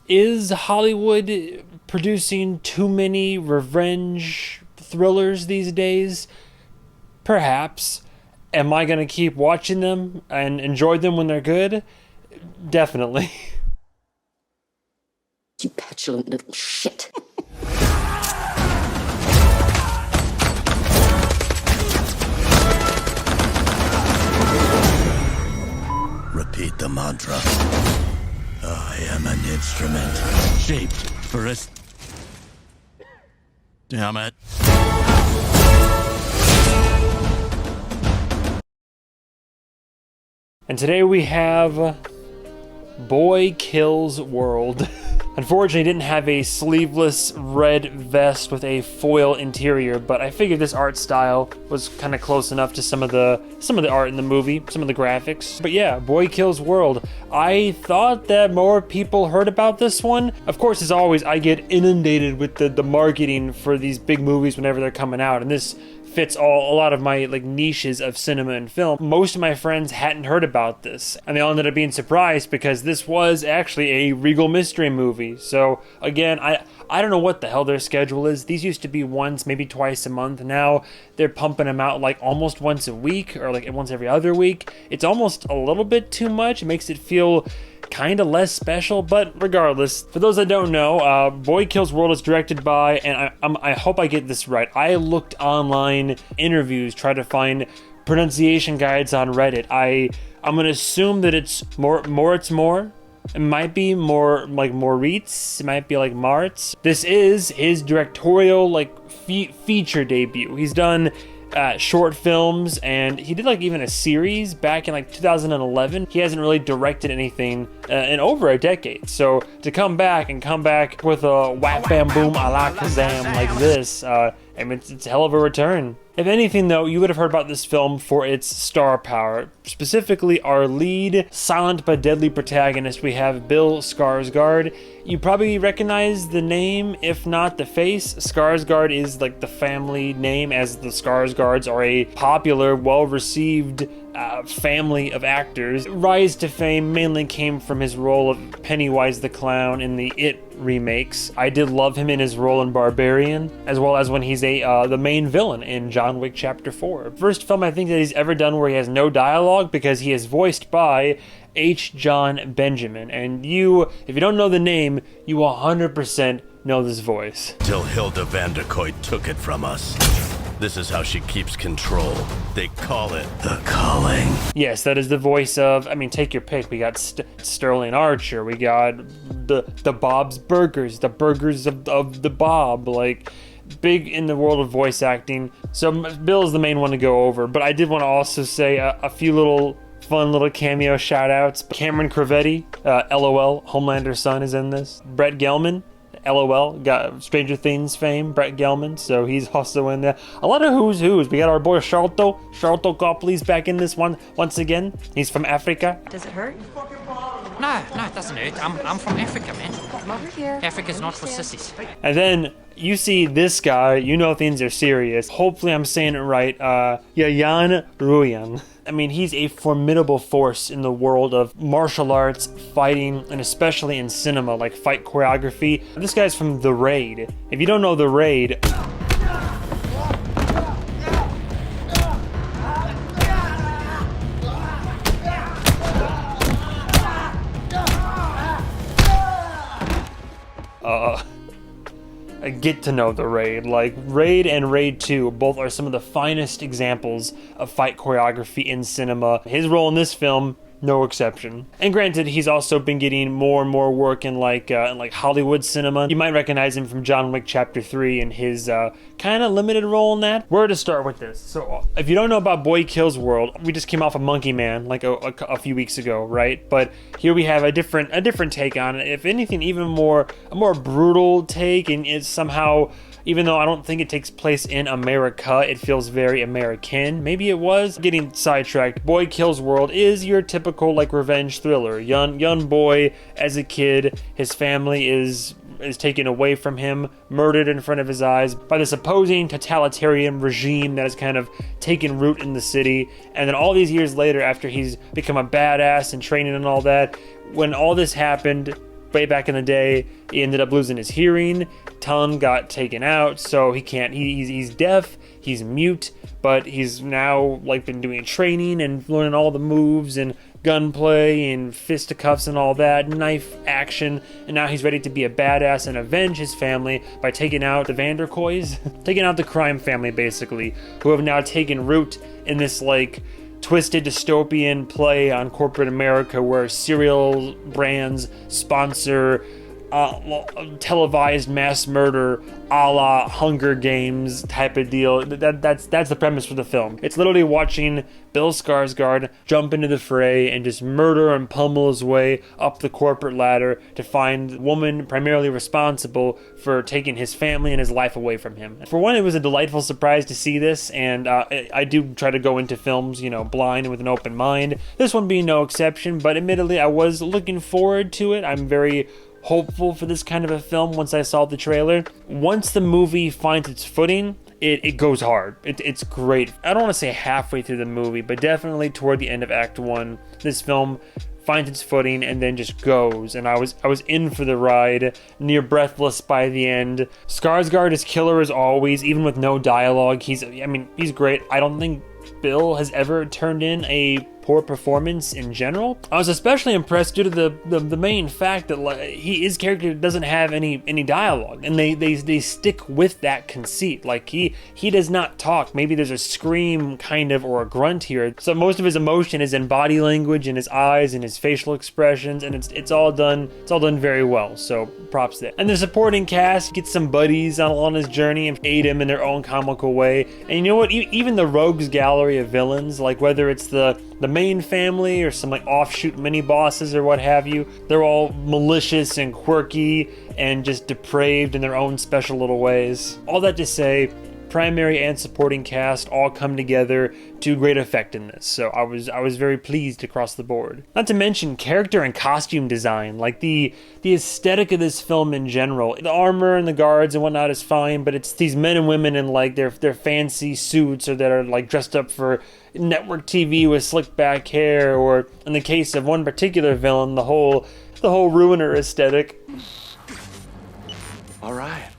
Is Hollywood producing too many revenge thrillers these days? Perhaps. Am I going to keep watching them and enjoy them when they're good? Definitely. You petulant little shit. Repeat the mantra. I am an instrument shaped for a... Damn it. And today we have Boy Kills World. Unfortunately, it didn't have a sleeveless red vest with a foil interior, but I figured this art style was kind of close enough to some of the art in the movie, some of the graphics. But yeah, Boy Kills World. I thought that more people heard about this one. Of course, as always, I get inundated with the marketing for these big movies whenever they're coming out, and this fits a lot of my niches of cinema and film. Most of my friends hadn't heard about this, and they all ended up being surprised because this was actually a Regal mystery movie. So again, I don't know what the hell their schedule is. These used to be once, maybe twice a month. Now they're pumping them out almost once a week or once every other week. It's almost a little bit too much. It makes it feel kind of less special, but regardless, for those that don't know, Boy Kills World is directed by, and I hope I get this right, I looked online interviews, tried to find pronunciation guides on Reddit. I'm gonna assume that it's more. It might be more like Moritz. It might be like Martz. This is his directorial feature debut. He's done short films, and he did even a series back in 2011. He hasn't really directed anything in over a decade. So to come back with a whap bam boom a la Kazam like this, it's a hell of a return. If anything, though, you would have heard about this film for its star power. Specifically, our lead, silent but deadly protagonist, we have Bill Skarsgård. You probably recognize the name, if not the face. Skarsgård is the family name, as the Skarsgårds are a popular, well-received family of actors. Rise to fame mainly came from his role of Pennywise the Clown in the It remakes. I did love him in his role in Barbarian, as well as when he's the main villain in John Wick Chapter 4. First film I think that he's ever done where he has no dialogue, because he is voiced by H. John Benjamin. And if you don't know the name, you 100% know this voice. Till Hilda Vanderkoy took it from us. This is how she keeps control. They call it the calling. Yes, that is the voice of, take your pick. We got Sterling Archer. We got the Bob's Burgers. The Burgers of the Bob. Big in the world of voice acting. So Bill's the main one to go over. But I did want to also say a few fun little cameo shout outs. Cameron Crevetti, LOL, Homelander's son, is in this. Brett Gelman, LOL, got Stranger Things fame, Brett Gelman, so he's also in there. A lot of who's. We got our boy Sharlto Copley's back in this one once again. He's from Africa. Does it hurt? No, it doesn't hurt. I'm from Africa, man. Come over here. Africa's not for sissies. And then you see this guy, you know things are serious. Hopefully I'm saying it right. Yayan Ruyan. He's a formidable force in the world of martial arts, fighting, and especially in cinema, fight choreography. This guy's from The Raid. If you don't know The Raid... get to know The Raid. Raid and Raid 2 both are some of the finest examples of fight choreography in cinema. His role in this film, no exception. And granted, he's also been getting more and more work in Hollywood cinema. You might recognize him from John Wick Chapter 3 and his kind of limited role in that. Where to start with this? So if you don't know about Boy Kills World, we just came off of MovieMan a few weeks ago, right? But here we have a different take on it. If anything, a more brutal take, and it's somehow, even though I don't think it takes place in America, it feels very American. Maybe it was. Getting sidetracked. Boy Kills World is your typical revenge thriller. Young boy, as a kid, his family is taken away from him, murdered in front of his eyes by this opposing totalitarian regime that has kind of taken root in the city. And then all these years later, after he's become a badass and training and all that, when all this happened, way back in the day, he ended up losing his hearing. Tongue got taken out, so he can't. He's deaf. He's mute, but he's now like been doing training and learning all the moves and gunplay and fisticuffs and all that, knife action, and now he's ready to be a badass and avenge his family by taking out the Vanderkoys, taking out the crime family basically, who have now taken root in this like twisted dystopian play on corporate America where cereal brands sponsor televised mass murder a la Hunger Games type of deal. That's the premise for the film. It's literally watching Bill Skarsgård jump into the fray and just murder and pummel his way up the corporate ladder to find the woman primarily responsible for taking his family and his life away from him. For one, it was a delightful surprise to see this, and I do try to go into films, blind and with an open mind. This one being no exception, but admittedly, I was looking forward to it. I'm very hopeful for this kind of a film once I saw the trailer. Once the movie finds its footing, it goes hard. It's great. I don't want to say halfway through the movie, but definitely toward the end of Act 1, this film finds its footing and then just goes. And I was in for the ride, near breathless by the end. Skarsgård is killer as always, even with no dialogue. He's great. I don't think Bill has ever turned in a poor performance in general. I was especially impressed due to the main fact that his character doesn't have any dialogue, and they stick with that conceit. Like he does not talk. Maybe there's a scream kind of or a grunt here. So most of his emotion is in body language and his eyes and his facial expressions, and it's all done very well. So props there. And the supporting cast gets some buddies on his journey and aid him in their own comical way. And you know what? Even the rogues gallery of villains, like whether it's the main family or some like offshoot mini bosses or what have you, they're all malicious and quirky and just depraved in their own special little ways. All that to say, primary and supporting cast all come together to great effect in this, so I was very pleased across the board. Not to mention character and costume design, like the aesthetic of this film in general. The armor and the guards and whatnot is fine, but it's these men and women in like their fancy suits or that are like dressed up for network TV with slick back hair, or in the case of one particular villain, the whole ruiner aesthetic. All right.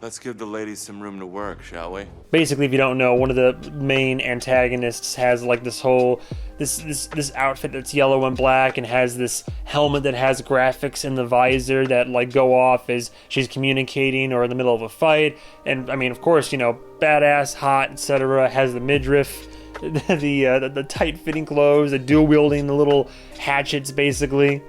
Let's give the ladies some room to work, shall we? Basically, if you don't know, one of the main antagonists has like this outfit that's yellow and black and has this helmet that has graphics in the visor that like go off as she's communicating or in the middle of a fight. And I mean, of course, badass, hot, etc. Has the midriff, the tight-fitting clothes, the dual-wielding the little hatchets, basically.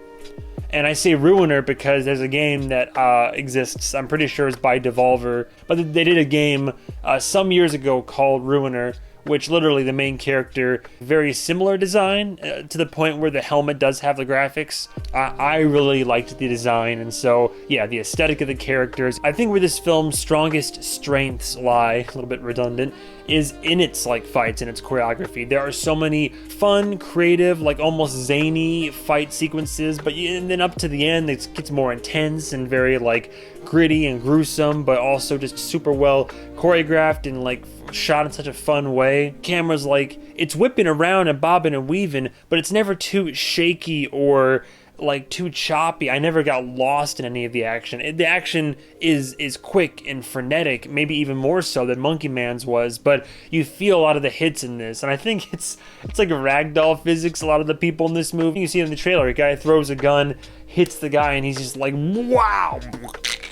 And I say Ruiner because there's a game that exists, I'm pretty sure it's by Devolver, but they did a game some years ago called Ruiner, which literally the main character, very similar design to the point where the helmet does have the graphics. I really liked the design, and so yeah, the aesthetic of the characters. I think where this film's strongest strengths lie, a little bit redundant, is in its like fights and its choreography. There are so many fun, creative, like almost zany fight sequences, and then up to the end it gets more intense and very like gritty and gruesome, but also just super well choreographed and like shot in such a fun way. Camera's like, it's whipping around and bobbing and weaving, but it's never too shaky or like too choppy. I never got lost in any of the action. The action is quick and frenetic, maybe even more so than MovieMan's was, but you feel a lot of the hits in this, and I think it's like a ragdoll physics. A lot of the people in this movie, you see in the trailer, a guy throws a gun, hits the guy, and he's just like, wow,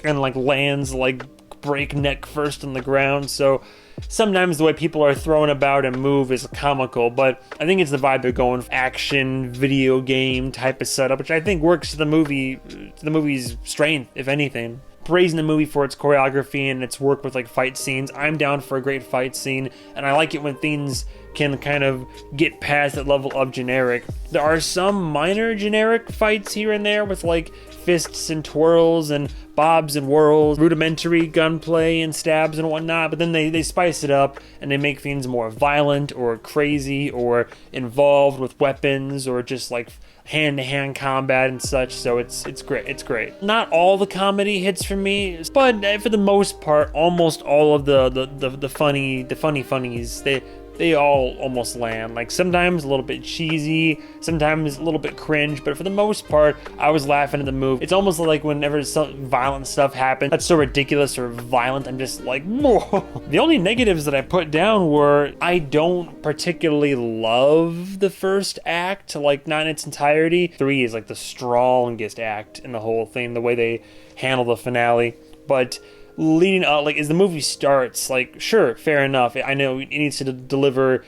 and like lands like breakneck first on the ground. So sometimes the way people are thrown about and move is comical, but I think it's the vibe they're going for. Action video game type of setup, which I think works to the movie's strength, if anything. Praising the movie for its choreography and its work with like fight scenes. I'm down for a great fight scene, and I like it when things can kind of get past that level of generic. There are some minor generic fights here and there with like fists and twirls and bobs and whirls, rudimentary gunplay and stabs and whatnot, but then they spice it up and they make things more violent or crazy or involved with weapons or just like hand-to-hand combat and such. So it's great. Not all the comedy hits for me, but for the most part, almost all of the funnies, they all almost land. Like sometimes a little bit cheesy, sometimes a little bit cringe, but for the most part, I was laughing at the movie. It's almost like whenever some violent stuff happens that's so ridiculous or violent, I'm just like, whoa. The only negatives that I put down were I don't particularly love the first act, like not in its entirety. 3 is like the strongest act in the whole thing, the way they handle the finale. But leading up, like as the movie starts, like sure, fair enough, I know it needs to deliver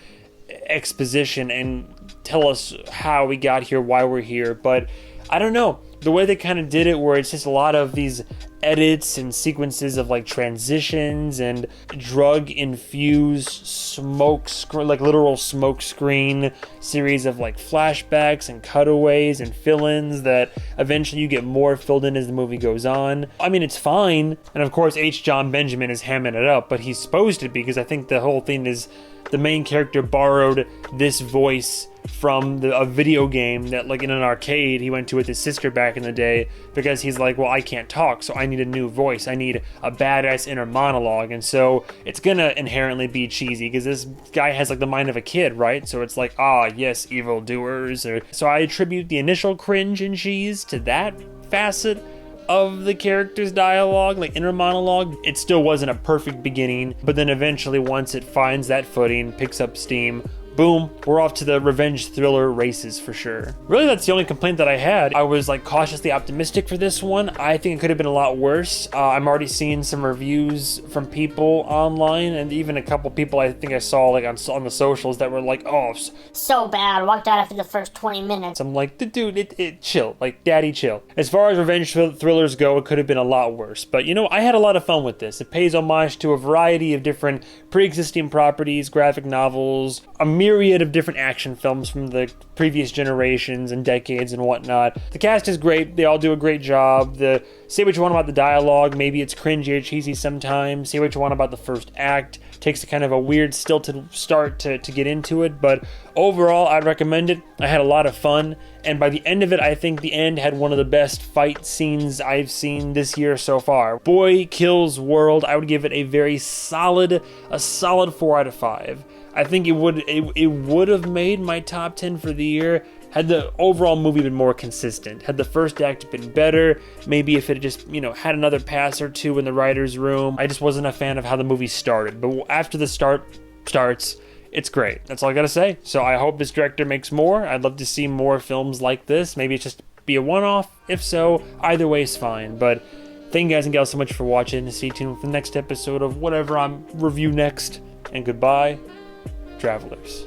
exposition and tell us how we got here, why we're here, but I don't know, the way they kind of did it, where it's just a lot of these edits and sequences of like transitions and drug infused smoke screen, like literal smoke screen series of like flashbacks and cutaways and fill-ins that eventually you get more filled in as the movie goes on. I mean, it's fine, and of course H. John Benjamin is hamming it up, but he's supposed to be, because I think the whole thing is the main character borrowed this voice from a video game that, like in an arcade, he went to with his sister back in the day, because he's like, well, I can't talk, so I need a new voice. I need a badass inner monologue. And so it's gonna inherently be cheesy, because this guy has like the mind of a kid, right? So it's like, ah, yes, evildoers. So I attribute the initial cringe and cheese to that facet of the character's dialogue, like inner monologue. It still wasn't a perfect beginning, but then eventually, once it finds that footing, picks up steam, boom, we're off to the revenge thriller races for sure. Really, that's the only complaint that I had. I was like cautiously optimistic for this one. I think it could have been a lot worse. I'm already seeing some reviews from people online, and even a couple people I think I saw like on the socials that were like, oh, so bad, walked out after the first 20 minutes. I'm like, dude, it chill, like daddy chill. As far as revenge thrillers go, it could have been a lot worse. But you know, I had a lot of fun with this. It pays homage to a variety of different pre-existing properties, graphic novels, a myriad of different action films from the previous generations and decades and whatnot. The cast is great. They all do a great job. Say what you want about the dialogue. Maybe it's cringy or cheesy sometimes. Say what you want about the first act. Takes a kind of a weird stilted start to get into it. But overall, I'd recommend it. I had a lot of fun. And by the end of it, I think the end had one of the best fight scenes I've seen this year so far. Boy Kills World, I would give it a very solid 4 out of 5. I think it would have made my top 10 for the year had the overall movie been more consistent. Had the first act been better, maybe if it just, had another pass or two in the writer's room. I just wasn't a fan of how the movie started. But after the starts, it's great. That's all I gotta say. So I hope this director makes more. I'd love to see more films like this. Maybe it's just be a one-off. If so, either way is fine. But thank you guys and gals so much for watching. Stay tuned for the next episode of whatever I'm review next. And goodbye, travelers.